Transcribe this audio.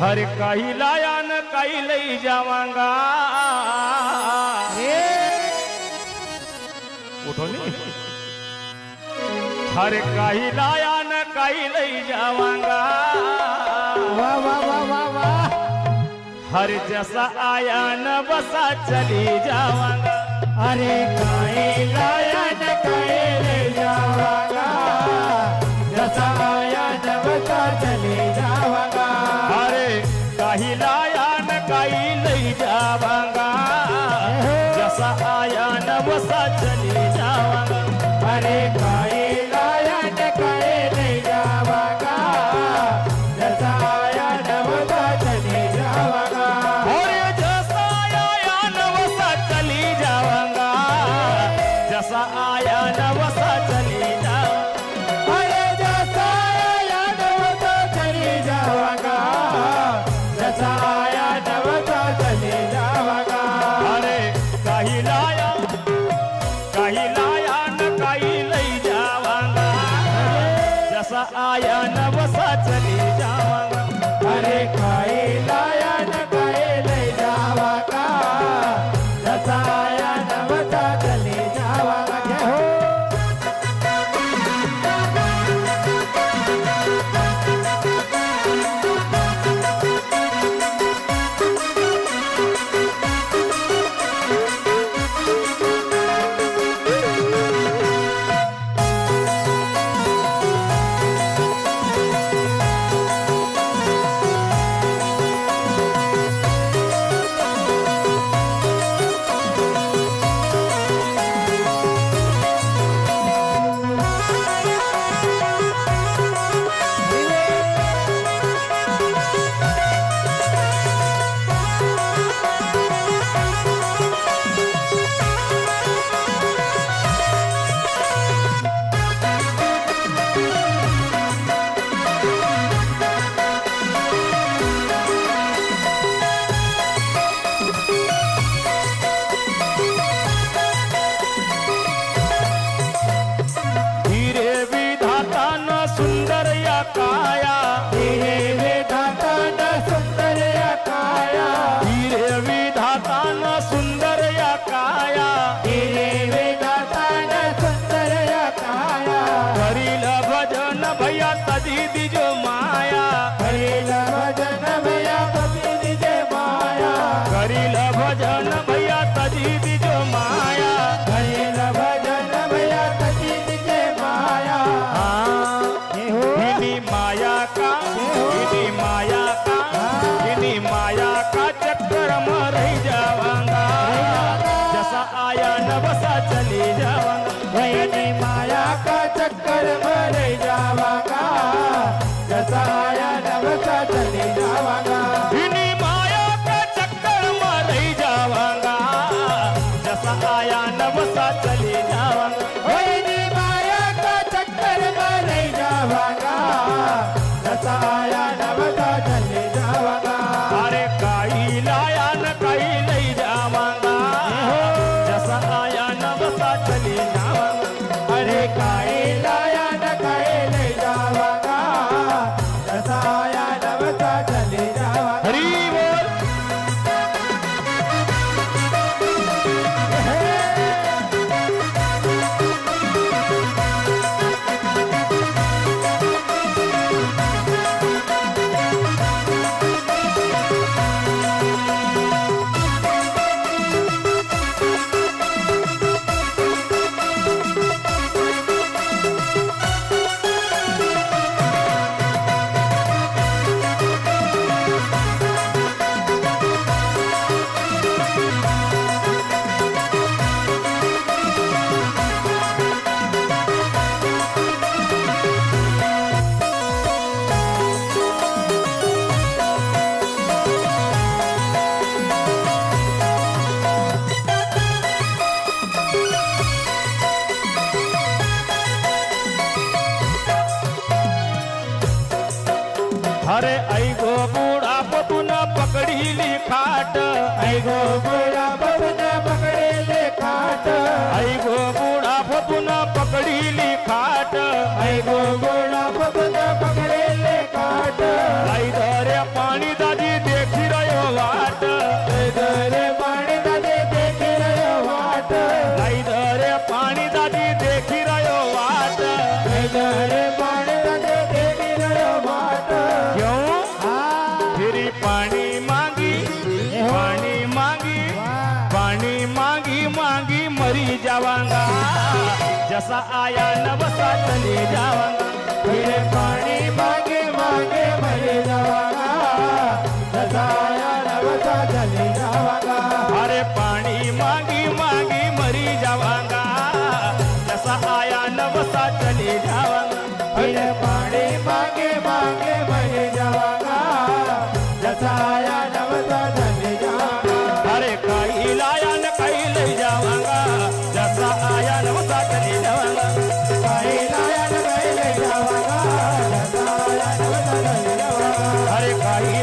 हर कही लाया न कही ले जावांगा। उठो नहीं। हर कही लाया न कही ले जावांगा। वाह वाह वाह वाह वाह। हर जैसा आया न बसा चली जावांगा। अरे कही लाया न कही ले जावांगा, जैसा आया न बसा चली जावांगा। अरे कही लाया न कही ले जावांगा, जैसा आया न बसा चली जावांगा। अरे कही लाया न कही ले जावांगा, जैसा आया न बसा चली जावांगा। और जैसा आया न बसा चली जावांगा, जैसा आया न बसा चली जावांगा। अरे जैसा आया न बसा चली जावांगा, जैसा आया न बसा चली जावांगा। अरे कही लाया न कही ले जावांगा, जैसा आया न बसा चली जावांगा। अरे कही लाया न कही ले जावांगा, जैसा आया न बसा चली जावांगा। जय हो। काया धीरे विधाता न सुंदर या काया, धीरे विधाता न सुंदर या काया, धीरे विधाता न सुंदर या काया। करील भजन भैया तजी दिजो माया, करील भजन भैया तजी दिजो माया, करील भजन भैया तजी दिजो माया, करील भजन भैया तजी दिजो माया। माया का इन्हीं माया का चक्कर में रह जावांगा, जैसा आया न बसा चली जावांगा। इन्हीं माया का चक्कर में रह जावांगा, जैसा आया न बसा चली जावांगा। इन्हीं माया का चक्कर में रह जावांगा, जैसा आया न बसा चली जावांगा। इन्हीं माया का चक्कर में रह जावांगा, जैसा आया न बसा चली जावांगा। अरे कही लाया न कही ले जावांगा, जैसा आया न बसा चली जावांगा। अरे कही लाया न कही ले जावांगा, जैसा आया न बसा चली जावांगा। हरि बोल। अरे ऐगो बूढ़ा पतुन पकड़ी ली खाट, ऐगो बूढ़ा पतुन पकड़ी ली खाट, ऐगो बूढ़ा पतुन पकड़ी ली खाट, ऐगो बूढ़ा पतुन पकड़ी ली खाट। आई धरे पानी दादी जावांगा जैसा आया न वैसा चले जावांगा फिर पानी मांगे मांगे मर जावांगा जैसा आया न वैसा चले जावांगा अरे पानी मांगी मांगी मरी जावांगा जैसा आया न वैसा चले जावांगा फिर पानी मांगे मांगे मर जावांगा जैसा आया न वैसा चले जावांगा अरे कहीं लाया न कहीं ले जावांगा जैसा आया न वैसा चले जावांगा कहीं लाया न कहीं ले जावांगा जैसा आया न वैसा चले जावांगा अरे कहीं